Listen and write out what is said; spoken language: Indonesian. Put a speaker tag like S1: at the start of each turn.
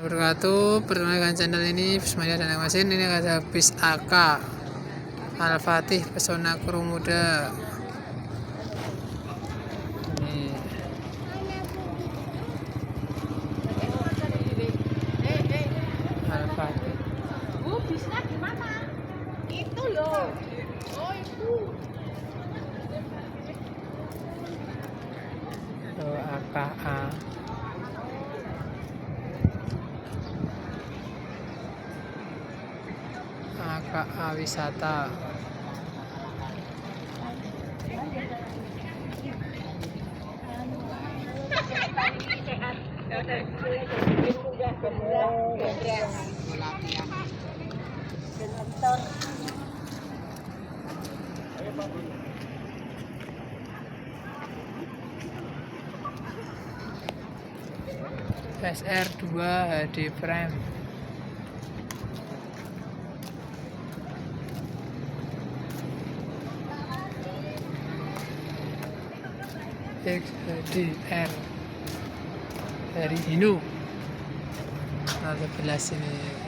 S1: Wabarakatuh, bertemu dengan channel ini Bismillah dan Masin. Ini ada bis AK Al-Fatih Pesona Kru Muda. Ini Al-Fatih.
S2: Bisnya gimana? Itu loh. Oh itu.
S1: Itu AKA. AKA Wisata. SR2 HD Prime. XHDR dari Hino. Nah, sebelah sini